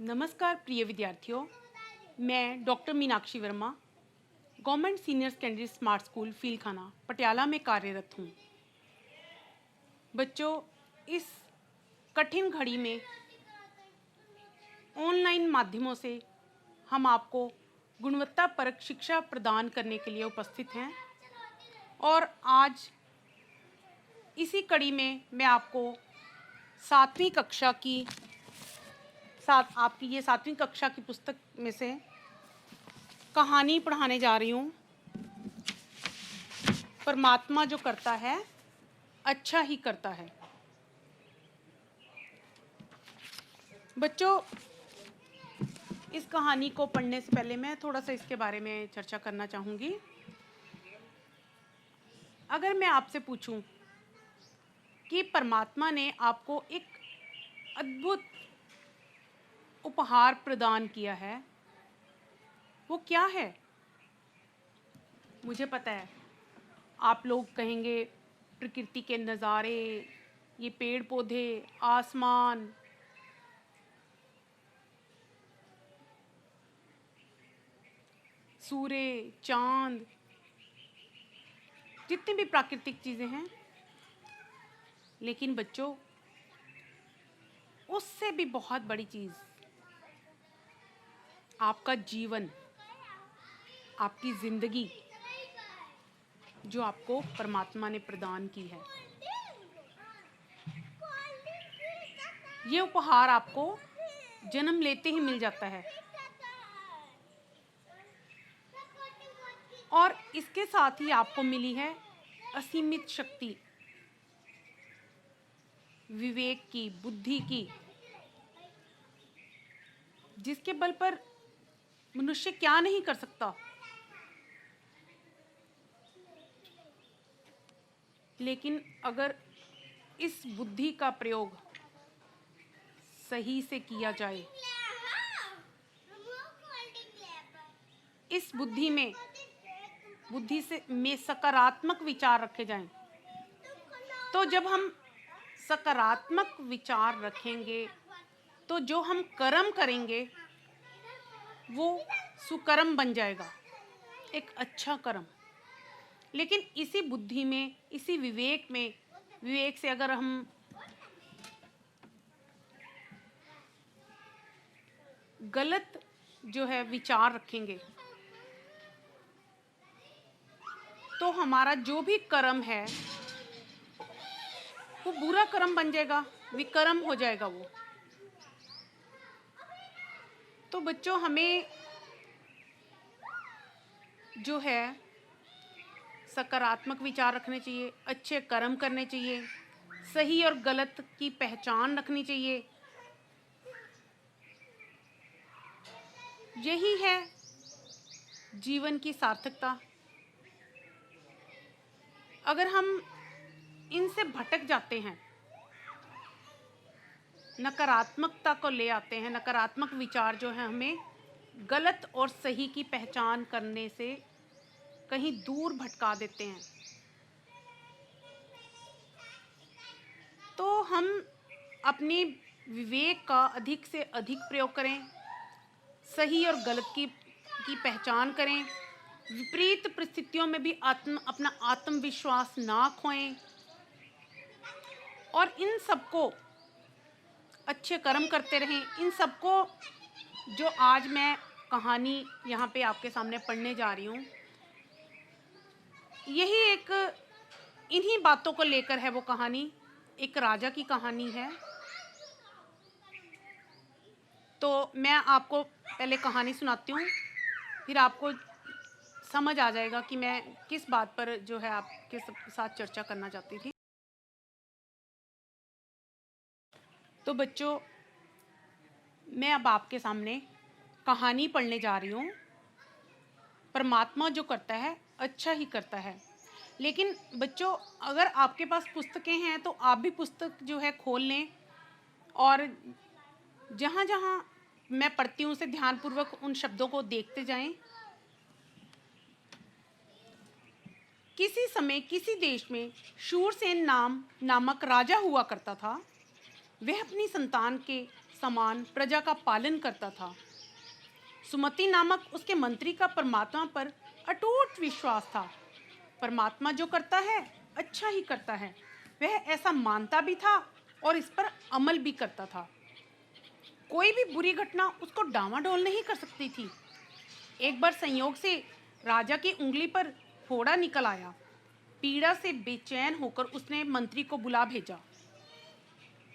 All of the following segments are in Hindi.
नमस्कार प्रिय विद्यार्थियों, मैं doctor Meenakshi Verma government senior secondary smart school Feelkhana Patiala में कार्यरत हूँ। बच्चों, इस कठिन घड़ी में ऑनलाइन माध्यमों से हम आपको गुणवत्तापरक शिक्षा प्रदान करने के लिए उपस्थित हैं और आज इसी कड़ी में मैं आपको आपकी ये 7वीं कक्षा की पुस्तक में से कहानी पढ़ाने जा रही हूँ। परमात्मा जो करता है अच्छा ही करता है। बच्चों, इस कहानी को पढ़ने से पहले मैं थोड़ा सा इसके बारे में चर्चा करना चाहूँगी। अगर मैं आपसे पूछूं कि परमात्मा ने आपको एक अद्भुत उपहार प्रदान किया है, वो क्या है? मुझे पता है आप लोग कहेंगे प्रकृति के नज़ारे, ये पेड़ पौधे, आसमान, सूर्य, चांद, जितनी भी प्राकृतिक चीज़ें हैं। लेकिन बच्चों, उससे भी बहुत बड़ी चीज़ आपका जीवन, आपकी ज़िंदगी जो आपको परमात्मा ने प्रदान की है। ये उपहार आपको जन्म लेते ही मिल जाता है और इसके साथ ही आपको मिली है असीमित शक्ति, विवेक की, बुद्धि की, जिसके बल पर मनुष्य क्या नहीं कर सकता। लेकिन अगर इस बुद्धि का प्रयोग सही से किया जाए, इस बुद्धि में सकारात्मक विचार रखे जाएं, तो जब हम सकारात्मक विचार रखेंगे तो जो हम कर्म करेंगे वो सुकर्म बन जाएगा, एक अच्छा कर्म। लेकिन इसी बुद्धि में, इसी विवेक से अगर हम गलत जो है विचार रखेंगे तो हमारा जो भी कर्म है वो बुरा कर्म बन जाएगा, विकर्म हो जाएगा वो। तो बच्चों, हमें जो है सकारात्मक विचार रखने चाहिए, अच्छे कर्म करने चाहिए, सही और गलत की पहचान रखनी चाहिए। यही है जीवन की सार्थकता। अगर हम इनसे भटक जाते हैं, नकारात्मकता को ले आते हैं, नकारात्मक विचार जो है हमें गलत और सही की पहचान करने से कहीं दूर भटका देते हैं, तो हम अपने विवेक का अधिक से अधिक प्रयोग करें, सही और गलत की पहचान करें, विपरीत परिस्थितियों में भी अपना आत्मविश्वास ना खोएं और इन सबको अच्छे कर्म करते रहें। इन सबको जो आज मैं कहानी यहाँ पे आपके सामने पढ़ने जा रही हूँ, यही इन्हीं बातों को लेकर है वो कहानी। एक राजा की कहानी है। तो मैं आपको पहले कहानी सुनाती हूँ, फिर आपको समझ आ जाएगा कि मैं किस बात पर जो है आपके साथ चर्चा करना चाहती थी। तो बच्चों, मैं अब आपके सामने कहानी पढ़ने जा रही हूँ। परमात्मा जो करता है अच्छा ही करता है। लेकिन बच्चों, अगर आपके पास पुस्तकें हैं तो आप भी पुस्तक जो है खोल लें और जहाँ जहाँ मैं पढ़ती हूँ उसे ध्यानपूर्वक उन शब्दों को देखते जाएं। किसी समय किसी देश में शूरसेन नामक राजा हुआ करता था। वह अपनी संतान के समान प्रजा का पालन करता था। सुमति नामक उसके मंत्री का परमात्मा पर अटूट विश्वास था। परमात्मा जो करता है अच्छा ही करता है, वह ऐसा मानता भी था और इस पर अमल भी करता था। कोई भी बुरी घटना उसको डामाडोल नहीं कर सकती थी। एक बार संयोग से राजा की उंगली पर फोड़ा निकल आया। पीड़ा से बेचैन होकर उसने मंत्री को बुला भेजा।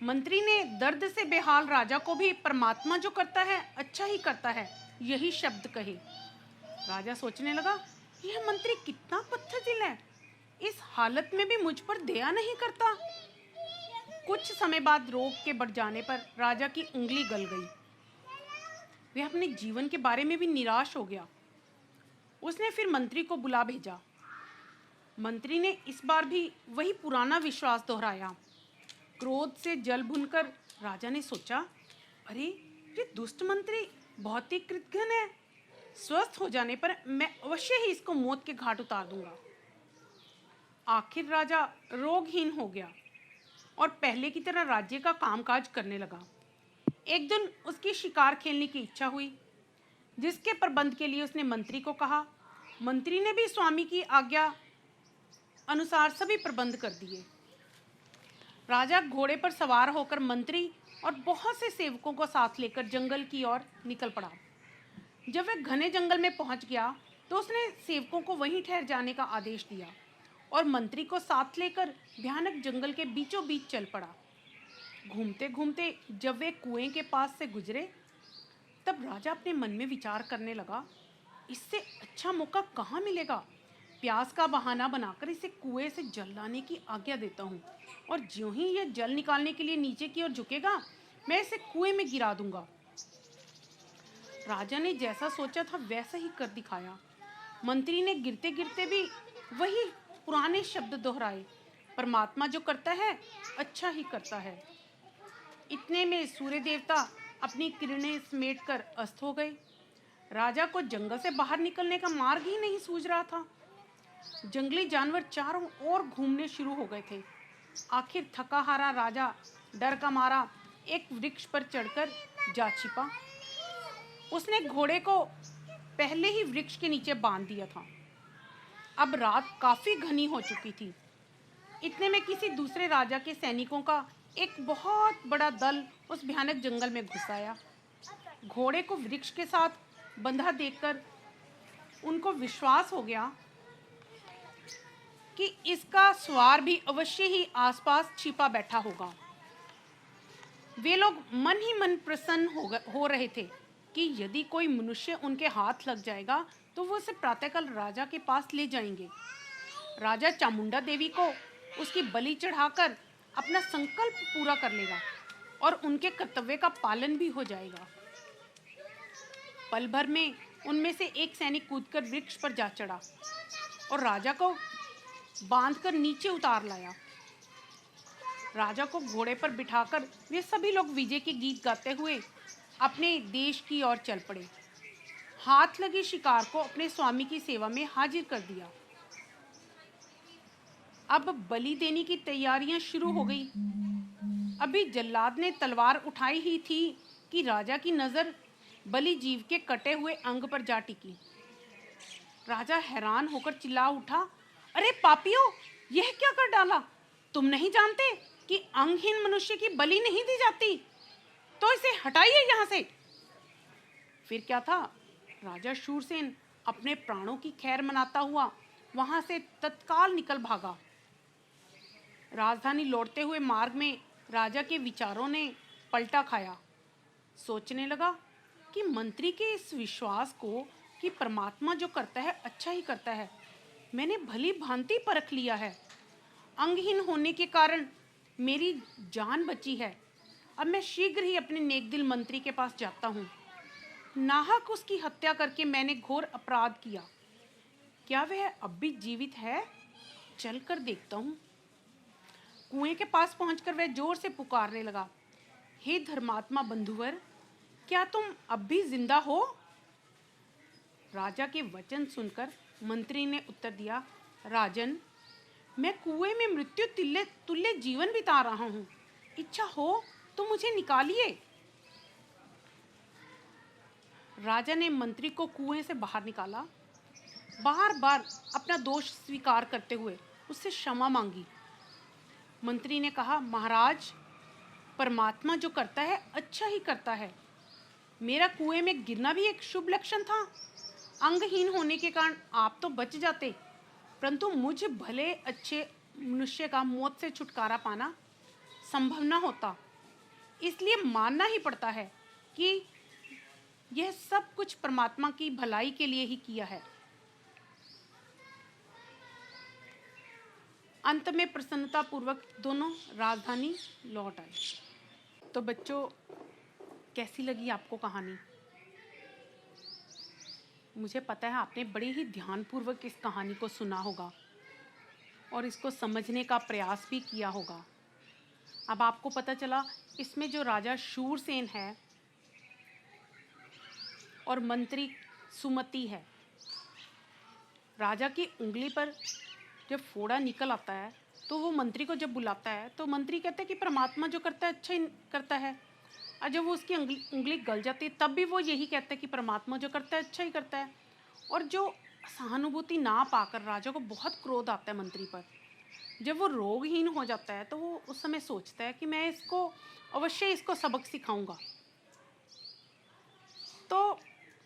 मंत्री ने दर्द से बेहाल राजा को भी परमात्मा जो करता है अच्छा ही करता है यही शब्द कहे। राजा सोचने लगा, यह मंत्री कितना पत्थर दिल है, इस हालत में भी मुझ पर दया नहीं करता। कुछ समय बाद रोग के बढ़ जाने पर राजा की उंगली गल गई। वह अपने जीवन के बारे में भी निराश हो गया। उसने फिर मंत्री को बुला भेजा। मंत्री ने इस बार भी वही पुराना विश्वास दोहराया। क्रोध से जल भुनकर राजा ने सोचा, अरे ये दुष्ट मंत्री बहुत ही कृतघ्न है। स्वस्थ हो जाने पर मैं अवश्य ही इसको मौत के घाट उतार दूंगा। आखिर राजा रोगहीन हो गया और पहले की तरह राज्य का कामकाज करने लगा। एक दिन उसकी शिकार खेलने की इच्छा हुई, जिसके प्रबंध के लिए उसने मंत्री को कहा। मंत्री ने भी स्वामी की आज्ञा अनुसार सभी प्रबंध कर दिए। राजा घोड़े पर सवार होकर मंत्री और बहुत से सेवकों को साथ लेकर जंगल की ओर निकल पड़ा। जब वह घने जंगल में पहुंच गया तो उसने सेवकों को वहीं ठहर जाने का आदेश दिया और मंत्री को साथ लेकर भयानक जंगल के बीचों बीच चल पड़ा। घूमते घूमते जब वे कुएं के पास से गुजरे तब राजा अपने मन में विचार करने लगा, इससे अच्छा मौका कहाँ मिलेगा। प्यास का बहाना बनाकर इसे कुएं से जल लाने की आज्ञा देता हूँ और ज्यों ही यह जल निकालने के लिए नीचे की ओर झुकेगा मैं इसे कुएं में गिरा दूंगा। राजा ने जैसा सोचा था वैसा ही कर दिखाया। मंत्री ने गिरते गिरते भी वही पुराने शब्द दोहराए, परमात्मा जो करता है अच्छा ही करता है। इतने में सूर्य देवता अपनी किरणें समेटकर अस्त हो गए। राजा को जंगल से बाहर निकलने का मार्ग ही नहीं सूझ रहा था। जंगली जानवर चारों ओर घूमने शुरू हो गए थे। आखिर थका हारा राजा डर का मारा एक वृक्ष पर चढ़कर जा छिपा। उसने घोड़े को पहले ही वृक्ष के नीचे बांध दिया था। अब रात काफी घनी हो चुकी थी। इतने में किसी दूसरे राजा के सैनिकों का एक बहुत बड़ा दल उस भयानक जंगल में घुस आया। घोड़े को वृक्ष के साथ बंधा देखकर उनको विश्वास हो गया कि इसका सवार भी अवश्य ही आसपास छिपा बैठा होगा। वे लोग मन ही मन प्रसन्न हो रहे थे कि यदि कोई मनुष्य उनके हाथ लग जाएगा तो वो उसे प्रातःकाल राजा के पास ले जाएंगे। राजा चामुंडा देवी को उसकी बलि चढ़ाकर अपना संकल्प पूरा कर लेगा और उनके कर्तव्य का पालन भी हो जाएगा। पल भर में उनमें से एक सैनिक कूदकर वृक्ष पर जा चढ़ा और राजा को बांधकर नीचे उतार लाया। राजा को घोड़े पर बिठाकर वे सभी लोग विजय के गीत गाते हुए अपने देश की ओर चल पड़े। हाथ लगी शिकार को अपने स्वामी की सेवा में हाजिर कर दिया। अब बलि देने की तैयारियां शुरू हो गई। अभी जल्लाद ने तलवार उठाई ही थी कि राजा की नजर बलि जीव के कटे हुए अंग पर जा टिकी। राजा हैरान होकर चिल्ला उठा, अरे पापियों, यह क्या कर डाला? तुम नहीं जानते कि अंगहीन मनुष्य की बलि नहीं दी जाती? तो इसे हटाइए यहाँ से। फिर क्या था, राजा शूरसेन अपने प्राणों की खैर मनाता हुआ वहां से तत्काल निकल भागा। राजधानी लौटते हुए मार्ग में राजा के विचारों ने पलटा खाया। सोचने लगा कि मंत्री के इस विश्वास को कि परमात्मा जो करता है अच्छा ही करता है मैंने भली भांति परख लिया है। अंगहीन होने के कारण मेरी जान बची है। अब मैं शीघ्र ही अपने नेकदिल मंत्री के पास जाता हूँ। नाहक उसकी हत्या करके मैंने घोर अपराध किया। क्या वह अब भी जीवित है? चलकर देखता हूँ। कुएं के पास पहुंचकर वह जोर से पुकारने लगा, हे धर्मात्मा बंधुवर, क्या तुम अब भी जिंदा हो? राजा के वचन सुनकर मंत्री ने उत्तर दिया, राजन, मैं कुएं में मृत्यु तुल्य जीवन बिता रहा हूँ। इच्छा हो तो मुझे निकालिए। राजा ने मंत्री को कुएं से बाहर निकाला, बार बार अपना दोष स्वीकार करते हुए उससे क्षमा मांगी। मंत्री ने कहा, महाराज, परमात्मा जो करता है अच्छा ही करता है। मेरा कुएं में गिरना भी एक शुभ लक्षण था। अंगहीन होने के कारण आप तो बच जाते, परंतु मुझ भले अच्छे मनुष्य का मौत से छुटकारा पाना संभव न होता। इसलिए मानना ही पड़ता है कि यह सब कुछ परमात्मा की भलाई के लिए ही किया है। अंत में प्रसन्नतापूर्वक दोनों राजधानी लौट आए। तो बच्चों, कैसी लगी आपको कहानी? मुझे पता है आपने बड़े ही ध्यानपूर्वक इस कहानी को सुना होगा और इसको समझने का प्रयास भी किया होगा। अब आपको पता चला इसमें जो राजा शूरसेन है और मंत्री सुमति है, राजा की उंगली पर जब फोड़ा निकल आता है तो वो मंत्री को जब बुलाता है तो मंत्री कहते हैं कि परमात्मा जो करता है अच्छा ही करता है, और जब वो उसकी उंगली गल जाती है तब भी वो यही कहता है कि परमात्मा जो करता है अच्छा ही करता है। और जो सहानुभूति ना पाकर राजा को बहुत क्रोध आता है मंत्री पर। जब वो रोगहीन हो जाता है तो वो उस समय सोचता है कि मैं इसको अवश्य इसको सबक सिखाऊंगा। तो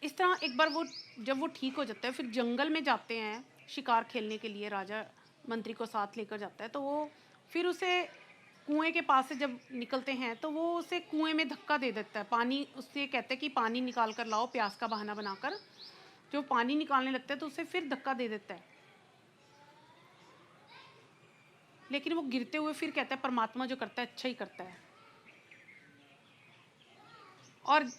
इस तरह एक बार वो जब वो ठीक हो जाता है, फिर जंगल में जाते हैं शिकार खेलने के लिए, राजा मंत्री को साथ लेकर जाता है। तो वो फिर उसे कुएं के पास से जब निकलते हैं तो वो उसे कुएं में धक्का दे देता है। पानी उससे कहते हैं कि पानी निकाल कर लाओ, प्यास का बहाना बनाकर। जो पानी निकालने लगता है तो उसे फिर धक्का दे देता है, लेकिन वो गिरते हुए फिर कहता है परमात्मा जो करता है अच्छा ही करता है। और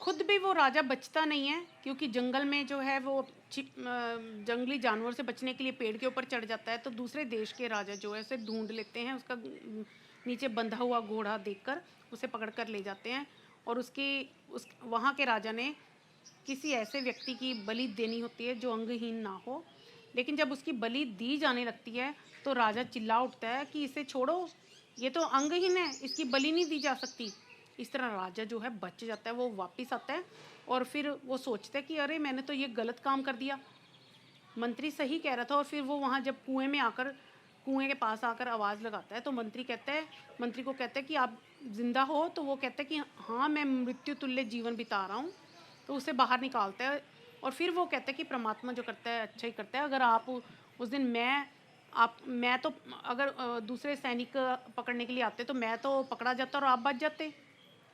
खुद भी वो राजा बचता नहीं है, क्योंकि जंगल में जो है वो जंगली जानवर से बचने के लिए पेड़ के ऊपर चढ़ जाता है। तो दूसरे देश के राजा जो है उसे ढूंढ लेते हैं, उसका नीचे बंधा हुआ घोड़ा देखकर उसे पकड़ कर ले जाते हैं। और उस वहाँ के राजा ने किसी ऐसे व्यक्ति की बलि देनी होती है जो अंगहीन ना हो, लेकिन जब उसकी बलि दी जाने लगती है तो राजा चिल्ला उठता है कि इसे छोड़ो, ये तो अंगहीन है, इसकी बलि नहीं दी जा सकती। इस तरह राजा जो है बच जाता है, वो वापस आता है और फिर वो सोचता है कि अरे मैंने तो ये गलत काम कर दिया, मंत्री सही कह रहा था। और फिर वो वहाँ जब कुएं के पास आकर आवाज़ लगाता है तो मंत्री को कहता है कि आप जिंदा हो? तो वो कहता है कि हाँ, मैं मृत्यु तुल्य जीवन बिता रहा हूँ। तो उसे बाहर निकालता है और फिर वो कहता है कि परमात्मा जो करता है अच्छा ही करता है। अगर आप उस दिन मैं तो अगर दूसरे सैनिक पकड़ने के लिए आते तो मैं तो पकड़ा जाता और आप बच जाते,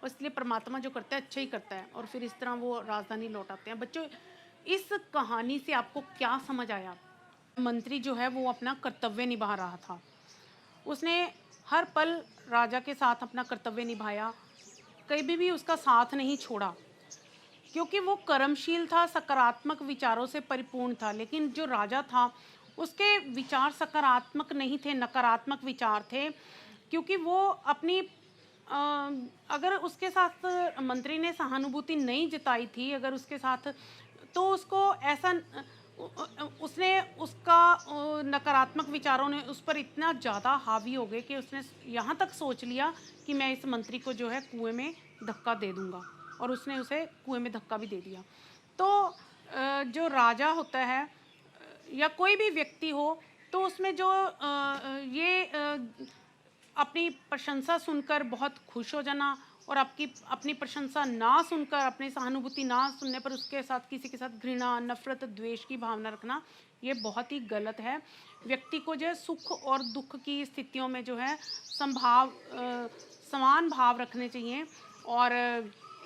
और इसलिए परमात्मा जो करता है अच्छा ही करता है। और फिर इस तरह वो राजधानी लौट आते हैं। बच्चों, इस कहानी से आपको क्या समझ आया? मंत्री जो है वो अपना कर्तव्य निभा रहा था। उसने हर पल राजा के साथ अपना कर्तव्य निभाया, कभी भी उसका साथ नहीं छोड़ा, क्योंकि वो कर्मशील था, सकारात्मक विचारों से परिपूर्ण था। लेकिन जो राजा था उसके विचार सकारात्मक नहीं थे, नकारात्मक विचार थे। क्योंकि वो अपनी अगर उसके साथ मंत्री ने सहानुभूति नहीं जताई थी, अगर उसके साथ, तो उसको ऐसा उसने उसका नकारात्मक विचारों ने उस पर इतना ज़्यादा हावी हो गए कि उसने यहाँ तक सोच लिया कि मैं इस मंत्री को जो है कुएं में धक्का दे दूंगा, और उसने उसे कुएं में धक्का भी दे दिया। तो जो राजा होता है या कोई भी व्यक्ति हो, तो उसमें जो अपनी प्रशंसा सुनकर बहुत खुश हो जाना और अपनी प्रशंसा ना सुनकर, अपनी सहानुभूति ना सुनने पर उसके साथ किसी के साथ घृणा, नफरत, द्वेष की भावना रखना, ये बहुत ही गलत है। व्यक्ति को जो है सुख और दुख की स्थितियों में जो है समान भाव रखने चाहिए और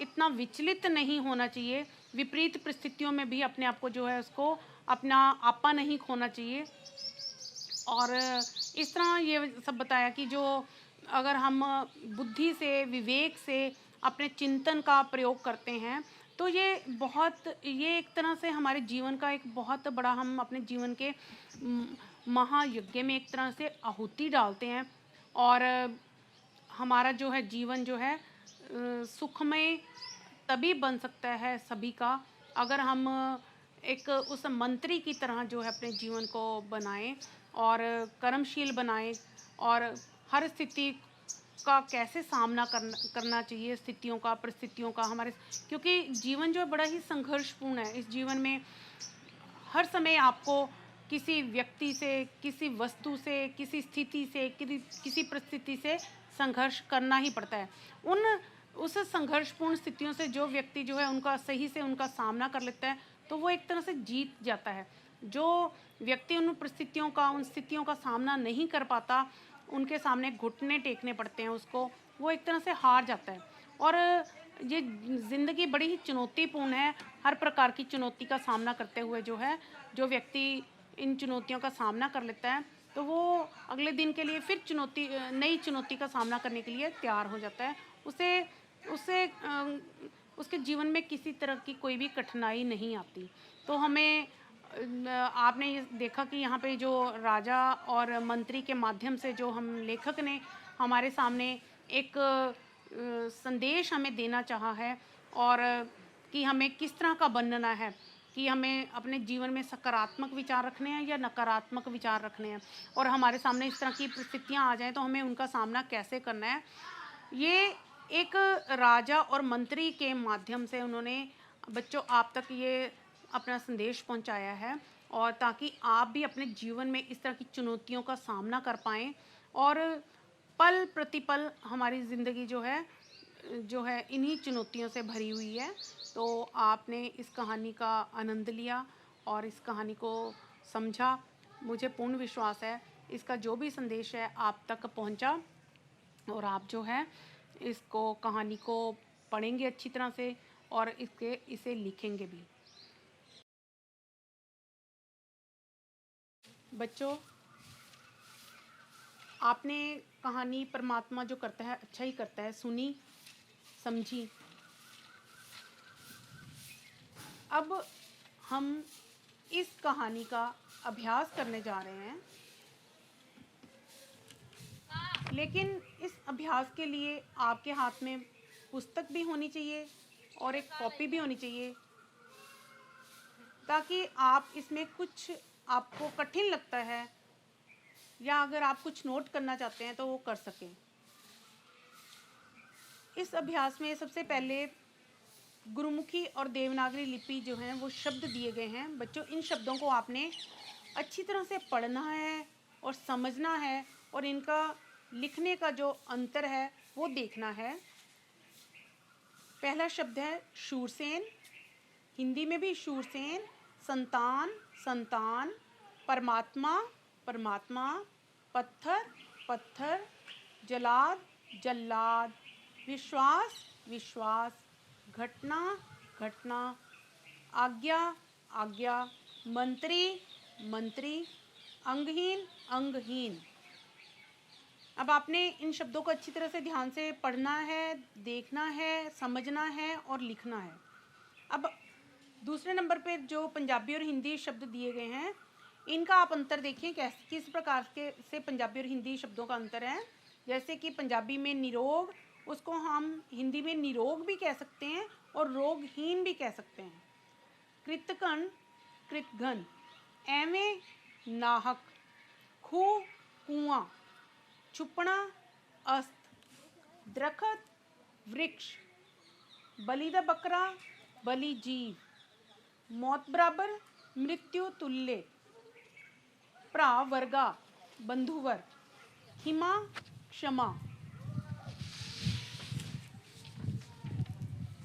इतना विचलित नहीं होना चाहिए। विपरीत परिस्थितियों में भी अपने आप को जो है उसको अपना आपा नहीं खोना चाहिए। और इस तरह ये सब बताया कि जो अगर हम बुद्धि से, विवेक से अपने चिंतन का प्रयोग करते हैं तो ये एक तरह से हमारे जीवन का एक बहुत बड़ा, हम अपने जीवन के महायज्ञ में एक तरह से आहुति डालते हैं। और हमारा जो है जीवन जो है सुखमय तभी बन सकता है सभी का, अगर हम एक उस मंत्री की तरह जो है अपने जीवन को बनाएं और कर्मशील बनाएं और हर स्थिति का कैसे सामना करना चाहिए, स्थितियों का, परिस्थितियों का हमारे, क्योंकि जीवन जो है बड़ा ही संघर्षपूर्ण है। इस जीवन में हर समय आपको किसी व्यक्ति से, किसी वस्तु से, किसी स्थिति से, किसी परिस्थिति से संघर्ष करना ही पड़ता है। उस संघर्षपूर्ण स्थितियों से जो व्यक्ति जो है उनका सही से उनका सामना कर लेता है, तो वो एक तरह से जीत जाता है। जो व्यक्ति उन परिस्थितियों का, उन स्थितियों का सामना नहीं कर पाता, उनके सामने घुटने टेकने पड़ते हैं उसको, वो एक तरह से हार जाता है। और ये ज़िंदगी बड़ी ही चुनौतीपूर्ण है। हर प्रकार की चुनौती का सामना करते हुए जो है, जो व्यक्ति इन चुनौतियों का सामना कर लेता है, तो वो अगले दिन के लिए फिर नई चुनौती का सामना करने के लिए तैयार हो जाता है। उसे उससे उसके जीवन में किसी तरह की कोई भी कठिनाई नहीं आती। तो हमें आपने ये देखा कि यहाँ पे जो राजा और मंत्री के माध्यम से जो हम लेखक ने हमारे सामने एक संदेश हमें देना चाहा है, और कि हमें किस तरह का बनना है, कि हमें अपने जीवन में सकारात्मक विचार रखने हैं या नकारात्मक विचार रखने हैं, और हमारे सामने इस तरह की परिस्थितियाँ आ जाएं तो हमें उनका सामना कैसे करना है। ये एक राजा और मंत्री के माध्यम से उन्होंने बच्चों आप तक ये अपना संदेश पहुंचाया है, और ताकि आप भी अपने जीवन में इस तरह की चुनौतियों का सामना कर पाएँ, और पल प्रतिपल हमारी ज़िंदगी जो है इन्हीं चुनौतियों से भरी हुई है। तो आपने इस कहानी का आनंद लिया और इस कहानी को समझा। मुझे पूर्ण विश्वास है इसका जो भी संदेश है आप तक पहुंचा, और आप जो है इसको, कहानी को पढ़ेंगे अच्छी तरह से और इसे लिखेंगे भी। बच्चों, आपने कहानी परमात्मा जो करता है अच्छा ही करता है सुनी, समझी। अब हम इस कहानी का अभ्यास करने जा रहे हैं, लेकिन इस अभ्यास के लिए आपके हाथ में पुस्तक भी होनी चाहिए और एक कॉपी भी होनी चाहिए, ताकि आप इसमें कुछ आपको कठिन लगता है या अगर आप कुछ नोट करना चाहते हैं तो वो कर सकें। इस अभ्यास में सबसे पहले गुरुमुखी और देवनागरी लिपि जो हैं वो शब्द दिए गए हैं। बच्चों, इन शब्दों को आपने अच्छी तरह से पढ़ना है और समझना है, और इनका लिखने का जो अंतर है वो देखना है। पहला शब्द है शूरसेन, हिंदी में भी शूरसेन, संतान, संतान, परमात्मा, परमात्मा, पत्थर, पत्थर, जलाद, जल्लाद, विश्वास, विश्वास, घटना, घटना, आज्ञा, आज्ञा, मंत्री, मंत्री, अंगहीन, अंगहीन। अब आपने इन शब्दों को अच्छी तरह से ध्यान से पढ़ना है, देखना है, समझना है और लिखना है। अब दूसरे नंबर पे जो पंजाबी और हिंदी शब्द दिए गए हैं, इनका आप अंतर देखिए किस प्रकार के से पंजाबी और हिंदी शब्दों का अंतर है। जैसे कि पंजाबी में निरोग, उसको हम हिंदी में निरोग भी कह सकते हैं और रोगहीन भी कह सकते हैं। कृतघन, कृतघन, एवें, नाहक, खूह, कुआं, छुपना, अस्त, दरखत, वृक्ष, बलि दा बकरा, बलि जीव, मौत बराबर, मृत्यु तुल्य, भरा वर्गा, बंधुवर, हिमा, क्षमा।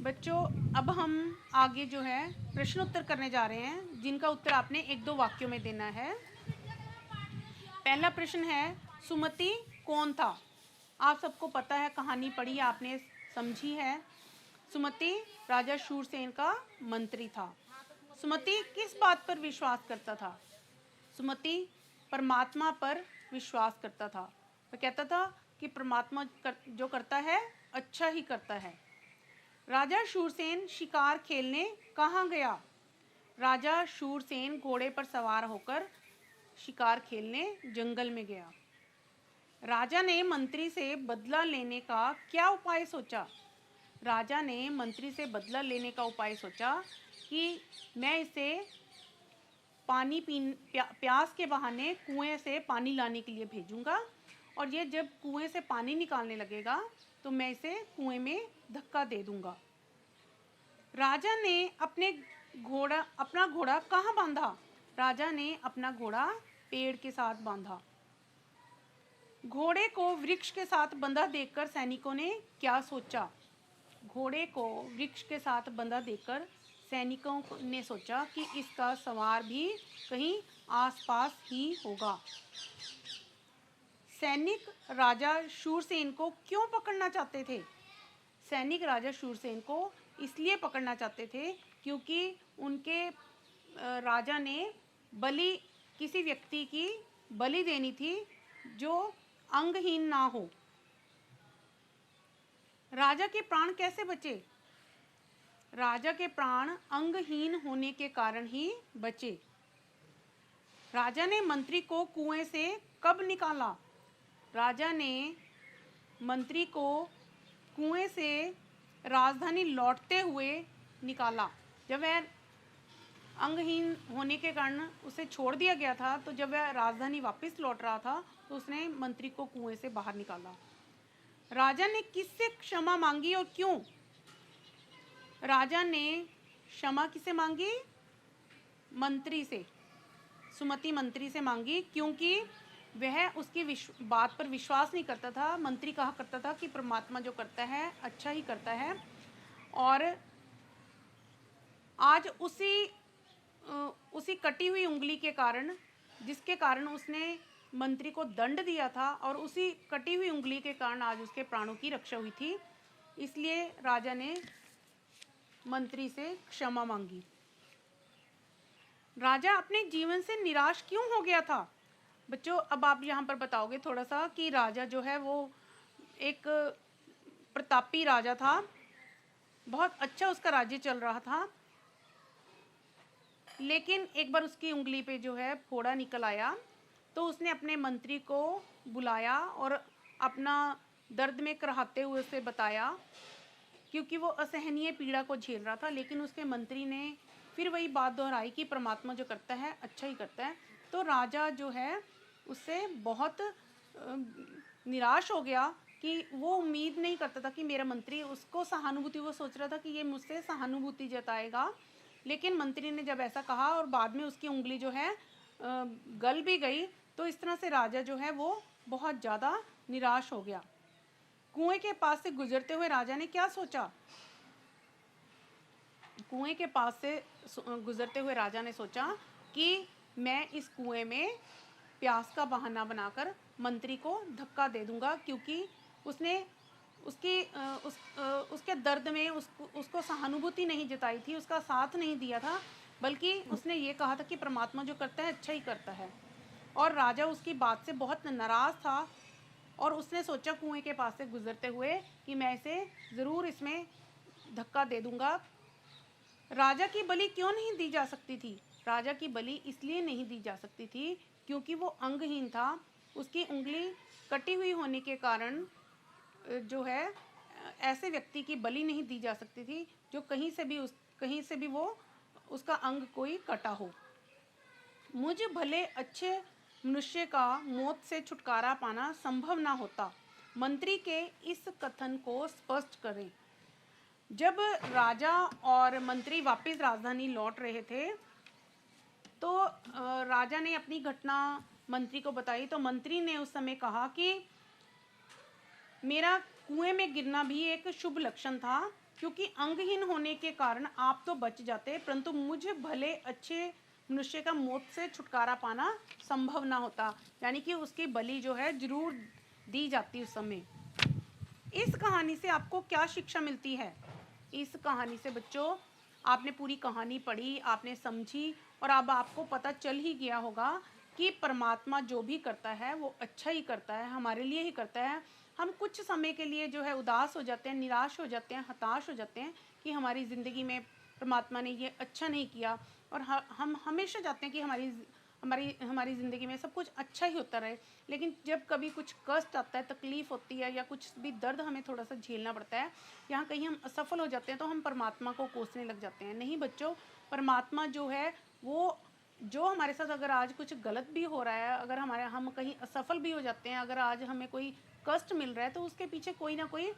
बच्चों, अब हम आगे जो है प्रश्न उत्तर करने जा रहे हैं, जिनका उत्तर आपने 1-2 वाक्यों में देना है। पहला प्रश्न है, सुमति कौन था? आप सबको पता है, कहानी पढ़ी आपने, समझी है। सुमति राजा शूरसेन का मंत्री था। सुमति किस बात पर विश्वास करता था? सुमति परमात्मा पर विश्वास करता था। वह कहता था कि परमात्मा जो करता है अच्छा ही करता है। राजा शूरसेन शिकार खेलने कहाँ गया? राजा शूरसेन घोड़े पर सवार होकर शिकार खेलने जंगल में गया। राजा ने मंत्री से बदला लेने का क्या उपाय सोचा? राजा ने मंत्री से बदला लेने का उपाय सोचा कि मैं इसे प्यास के बहाने कुएं से पानी लाने के लिए भेजूंगा, और ये जब कुएं से पानी निकालने लगेगा तो मैं इसे कुएं में धक्का दे दूंगा। राजा ने अपना घोड़ा कहाँ बांधा? राजा ने अपना घोड़ा पेड़ के साथ बांधा। घोड़े को वृक्ष के साथ बंधा देखकर सैनिकों ने क्या सोचा? घोड़े को वृक्ष के साथ बंधा देखकर सैनिकों ने सोचा कि इसका सवार भी कहीं आसपास ही होगा। सैनिक राजा शूरसेन को क्यों पकड़ना चाहते थे? सैनिक राजा शूरसेन को इसलिए पकड़ना चाहते थे क्योंकि उनके राजा ने किसी व्यक्ति की बलि देनी थी जो अंगहीन ना हो। राजा के प्राण कैसे बचे? राजा के प्राण अंगहीन होने के कारण ही बचे। राजा ने मंत्री को कुएं से कब निकाला? राजा ने मंत्री को कुएं से राजधानी लौटते हुए निकाला। जब वह अंगहीन होने के कारण उसे छोड़ दिया गया था, तो जब वह राजधानी वापस लौट रहा था तो उसने मंत्री को कुएं से बाहर निकाला। राजा ने किससे क्षमा मांगी और क्यों? राजा ने क्षमा किसे मांगी? मंत्री से, सुमति मंत्री से मांगी, क्योंकि वह उसकी बात पर विश्वास नहीं करता था। मंत्री कहा करता था कि परमात्मा जो करता है अच्छा ही करता है, और आज उसी कटी हुई उंगली के कारण, जिसके कारण उसने मंत्री को दंड दिया था, और उसी कटी हुई उंगली के कारण आज उसके प्राणों की रक्षा हुई थी, इसलिए राजा ने मंत्री से क्षमा मांगी। राजा अपने जीवन से निराश क्यों हो गया था? बच्चों, अब आप यहाँ पर बताओगे थोड़ा सा कि राजा जो है वो एक प्रतापी राजा था, बहुत अच्छा उसका राज्य चल रहा था, लेकिन एक बार उसकी उंगली पे जो है फोड़ा निकल आया, तो उसने अपने मंत्री को बुलाया और अपना दर्द में कराहते हुए उसे बताया, क्योंकि वो असहनीय पीड़ा को झेल रहा था। लेकिन उसके मंत्री ने फिर वही बात दोहराई कि परमात्मा जो करता है अच्छा ही करता है। तो राजा जो है उससे बहुत निराश हो गया कि वो उम्मीद नहीं करता था कि मेरा मंत्री उसको सहानुभूति, वो सोच रहा था कि ये मुझसे सहानुभूति जताएगा, लेकिन मंत्री ने जब ऐसा कहा और बाद में उसकी उंगली जो है गल भी गई, तो इस तरह से राजा जो है वो बहुत ज़्यादा निराश हो गया। कुएं के पास से गुजरते हुए राजा ने क्या सोचा? कुएं के पास से गुजरते हुए राजा ने सोचा कि मैं इस कुएं में प्यास का बहाना बनाकर मंत्री को धक्का दे दूंगा, क्योंकि उसने उसके दर्द में उसको सहानुभूति नहीं जताई थी, उसका साथ नहीं दिया था, बल्कि उसने ये कहा था कि परमात्मा जो करता है अच्छा ही करता है। और राजा उसकी बात से बहुत नाराज़ था, और उसने सोचा कुएं के पास से गुजरते हुए कि मैं इसे ज़रूर इसमें धक्का दे दूंगा। राजा की बलि क्यों नहीं दी जा सकती थी? राजा की बलि इसलिए नहीं दी जा सकती थी क्योंकि वो अंगहीन था। उसकी उंगली कटी हुई होने के कारण जो है ऐसे व्यक्ति की बलि नहीं दी जा सकती थी जो कहीं से भी वो उसका अंग कोई कटा हो। मुझ भले अच्छे मनुष्य का मौत से छुटकारा पाना संभव ना होता। मंत्री के इस कथन को स्पष्ट करें। जब राजा और मंत्री वापस राजधानी लौट रहे थे, तो राजा ने अपनी घटना मंत्री को बताई। तो मंत्री ने उस समय कहा कि मेरा कुएं में गिरना भी एक शुभ लक्षण था, क्योंकि अंगहीन होने के कारण आप तो बच जाते, परंतु मुझे भले अच्छे मनुष्य का मौत से छुटकारा पाना संभव ना होता। यानी कि उसकी बलि जो है जरूर दी जाती उस समय। इस कहानी से आपको क्या शिक्षा मिलती है? इस कहानी से बच्चों आपने पूरी कहानी पढ़ी, आपने समझी, और अब आपको पता चल ही गया होगा कि परमात्मा जो भी करता है वो अच्छा ही करता है, हमारे लिए ही करता है। हम कुछ समय के लिए जो है उदास हो जाते हैं, निराश हो जाते हैं, हताश हो जाते हैं कि हमारी ज़िंदगी में परमात्मा ने ये अच्छा नहीं किया, और हम हमेशा चाहते हैं कि हमारी ज़िंदगी में सब कुछ अच्छा ही होता रहे। लेकिन जब कभी कुछ कष्ट आता है, तकलीफ़ होती है, या कुछ भी दर्द हमें थोड़ा सा झेलना पड़ता है, यहाँ कहीं हम असफल हो जाते हैं, तो हम परमात्मा को कोसने लग जाते हैं। नहीं बच्चों, परमात्मा जो है वो जो हमारे साथ अगर आज कुछ गलत भी हो रहा है, अगर हम कहीं असफल भी हो जाते हैं, अगर आज हमें कोई कष्ट मिल रहा है, तो उसके पीछे कोई ना कोई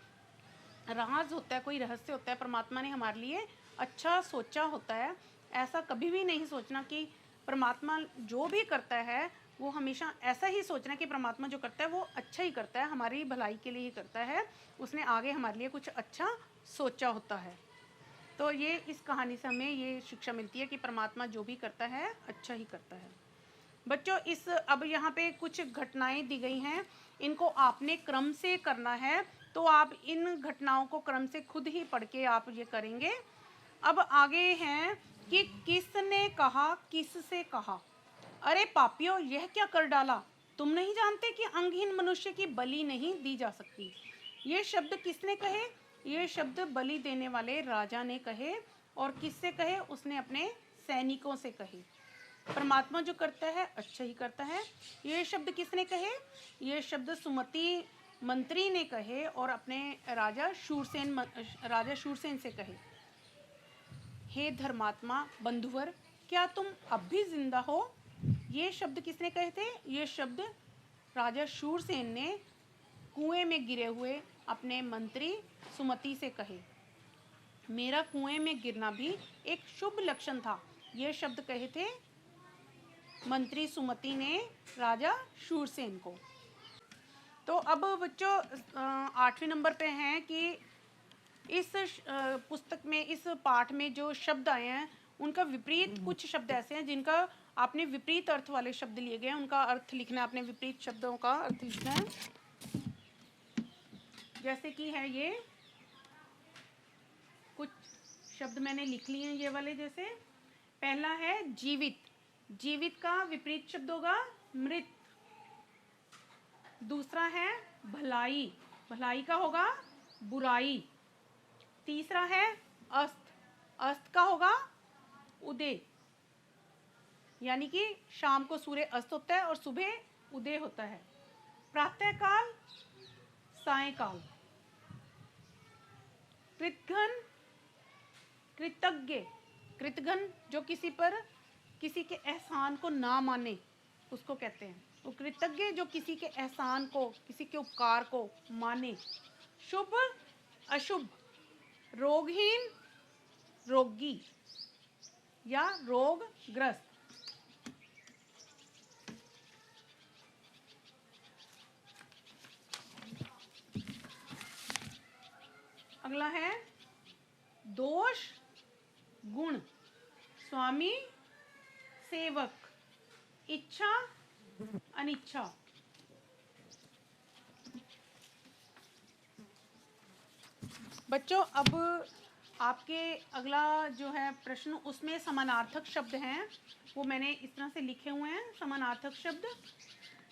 राज होता है, कोई रहस्य होता है। परमात्मा ने हमारे लिए अच्छा सोचा होता है। ऐसा कभी भी नहीं सोचना कि परमात्मा जो भी करता है वो हमेशा ऐसा ही सोचना कि परमात्मा जो करता है वो अच्छा ही करता है, हमारी भलाई के लिए ही करता है, उसने आगे हमारे लिए कुछ अच्छा सोचा होता है। तो ये इस कहानी से हमें ये शिक्षा मिलती है कि परमात्मा जो भी करता है अच्छा ही करता है। बच्चों, इस अब यहाँ पे कुछ घटनाएं दी गई हैं, इनको आपने क्रम से करना है। तो आप इन घटनाओं को क्रम से खुद ही पढ़ के आप ये करेंगे। अब आगे हैं कि किसने कहा, किससे कहा। अरे पापियों, यह क्या कर डाला? तुम नहीं जानते कि अंगहीन मनुष्य की बलि नहीं दी जा सकती? ये शब्द किसने कहे? ये शब्द बलि देने वाले राजा ने कहे। और किससे कहे? उसने अपने सैनिकों से कहे। परमात्मा जो करता है अच्छा ही करता है। ये शब्द किसने कहे? ये शब्द सुमति मंत्री ने कहे और अपने राजा शूरसेन से कहे। हे धर्मात्मा बंधुवर, क्या तुम अब भी जिंदा हो? ये शब्द किसने कहे थे? ये शब्द राजा शूरसेन ने कुएं में गिरे हुए अपने मंत्री सुमति से कहे। मेरा कुएं में गिरना भी एक शुभ लक्षण था, ये शब्द कहे थे मंत्री सुमति ने राजा शूरसेन को। तो अब बच्चों 8वें नंबर पे हैं कि इस पुस्तक में, इस पाठ में जो शब्द आए हैं उनका विपरीत कुछ शब्द ऐसे हैं जिनका आपने विपरीत अर्थ वाले शब्द लिए गए हैं, उनका अर्थ लिखना है, आपने विपरीत शब्दों का अर्थ लिखना है। जैसे कि है ये कुछ शब्द मैंने लिख लिए हैं ये वाले। जैसे पहला है जीवित, जीवित का विपरीत शब्द होगा मृत। दूसरा है भलाई, भलाई का होगा बुराई। तीसरा है अस्त, अस्त का होगा उदय, यानी कि शाम को सूर्य अस्त होता है और सुबह उदय होता है। प्रातःकाल, सायंकाल। कृतघ्न, कृतज्ञ, कृतघ्न जो किसी पर किसी के एहसान को ना माने उसको कहते हैं। तो कृतज्ञ जो किसी के एहसान को, किसी के उपकार को माने। शुभ, अशुभ। रोगहीन, रोगी या रोगग्रस्त। अगला है दोष, गुण। स्वामी, सेवक। इच्छा, अनिच्छा। बच्चों, अब आपके अगला जो है प्रश्न, उसमें समानार्थक शब्द हैं, वो मैंने इस तरह से लिखे हुए हैं समानार्थक शब्द।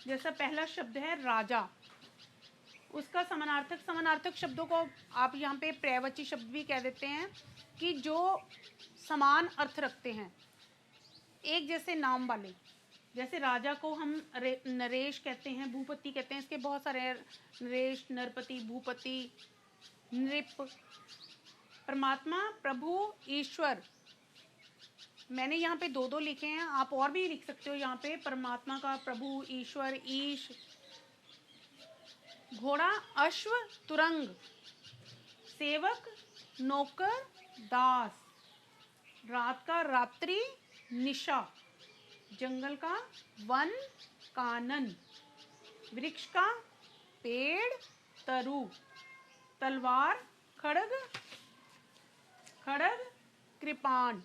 जैसा पहला शब्द है राजा, उसका समानार्थक, समानार्थक शब्दों को आप यहाँ पे पर्यायवाची शब्द भी कह देते हैं कि जो समान अर्थ रखते हैं, एक जैसे नाम वाले। जैसे राजा को हम नरेश कहते हैं, भूपति कहते हैं, इसके बहुत सारे, नरेश, नरपति, भूपति, नृप। परमात्मा, प्रभु, ईश्वर। मैंने यहाँ पे दो दो लिखे हैं, आप और भी लिख सकते हो यहाँ पे। परमात्मा का प्रभु, ईश्वर, ईश। घोड़ा, अश्व, तुरंग। सेवक, नौकर, दास। रात का रात्रि, निशा। जंगल का वन, कानन। वृक्ष का पेड़, तरु। तलवार, खड्ग, खड्ग, कृपाण।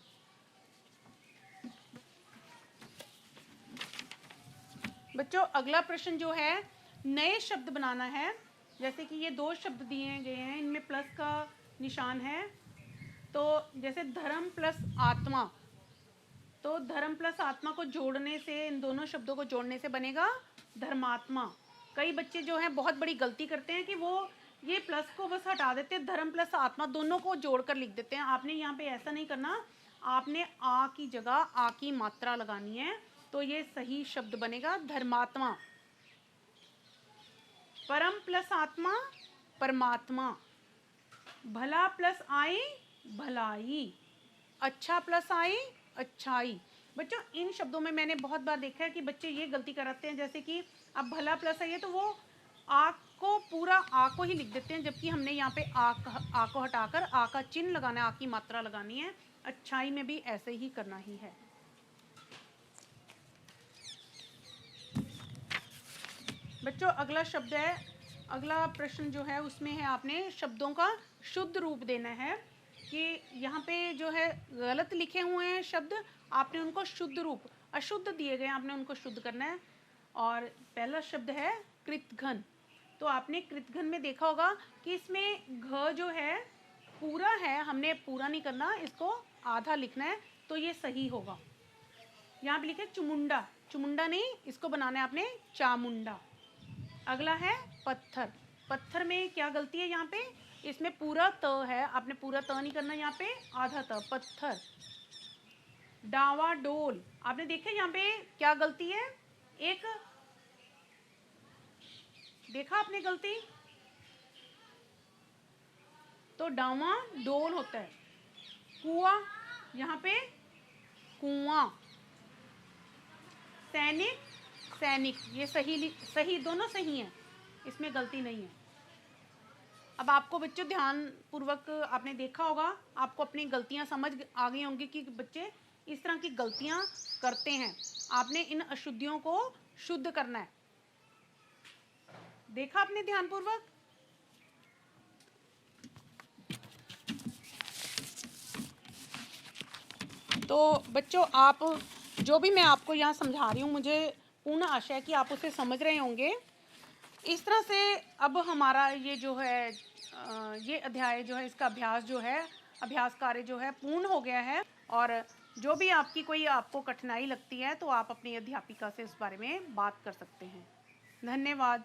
बच्चों, अगला प्रश्न जो है नए शब्द बनाना है। जैसे कि ये दो शब्द दिए गए हैं, इनमें प्लस का निशान है। तो जैसे धर्म प्लस आत्मा, तो धर्म प्लस आत्मा को जोड़ने से, इन दोनों शब्दों को जोड़ने से बनेगा धर्मात्मा। कई बच्चे जो हैं बहुत बड़ी गलती करते हैं कि वो ये प्लस को बस हटा देते हैं, धर्म प्लस आत्मा दोनों को जोड़कर लिख देते हैं। आपने यहाँ पे ऐसा नहीं करना, आपने आ की जगह आ की मात्रा लगानी है, तो ये सही शब्द बनेगा धर्मात्मा। परम प्लस आत्मा, परमात्मा। भला प्लस आई, भलाई। अच्छा प्लस आई, अच्छाई। बच्चों इन शब्दों में मैंने बहुत बार देखा है कि बच्चे ये गलती कराते हैं, जैसे कि अब भला प्लस है ये, तो वो आ को पूरा आ को ही लिख देते हैं, जबकि हमने यहाँ पे आ को हटाकर आ का चिन्ह लगाना है, आ की मात्रा लगानी है। अच्छाई में भी ऐसे ही करना ही है। बच्चों अगला शब्द है, अगला प्रश्न जो है उसमें है आपने शब्दों का शुद्ध रूप देना है, कि यहाँ पे जो है गलत लिखे हुए हैं शब्द, आपने उनको शुद्ध रूप, अशुद्ध दिए गए आपने उनको शुद्ध करना है। और पहला शब्द है कृतघ्न। तो आपने कृतघ्न में देखा होगा कि इसमें घ जो है पूरा है, हमने पूरा नहीं करना, इसको आधा लिखना है, तो ये सही होगा। यहाँ पे लिखे चुमुंडा, चुमुंडा नहीं, इसको बनाना है आपने चामुंडा। अगला है पत्थर। पत्थर में क्या गलती है, यहाँ पे इसमें पूरा त है, आपने पूरा त नहीं करना, यहाँ पे आधा त, पत्थर। डावाडोल, आपने देखा यहाँ पे क्या गलती है, एक देखा आपने गलती, तो डावा डोल होता है। कुआं, यहाँ पे कुआं। सैनिक, सैनिक, ये सही दोनों सही हैं, इसमें गलती नहीं है। अब आपको बच्चों ध्यान पूर्वक आपने देखा होगा, आपको अपनी गलतियां समझ आ गई होंगी कि बच्चे इस तरह की गलतियां करते हैं, आपने इन अशुद्धियों को शुद्ध करना है। देखा आपने ध्यान पूर्वक। तो बच्चों आप जो भी मैं आपको यहाँ समझा रही हूँ, मुझे पूर्ण आशा है कि आप उसे समझ रहे होंगे। इस तरह से अब हमारा ये जो है ये अध्याय जो है, इसका अभ्यास जो है, अभ्यास कार्य जो है पूर्ण हो गया है। और जो भी आपकी कोई आपको कठिनाई लगती है तो आप अपनी अध्यापिका से इस बारे में बात कर सकते हैं। धन्यवाद।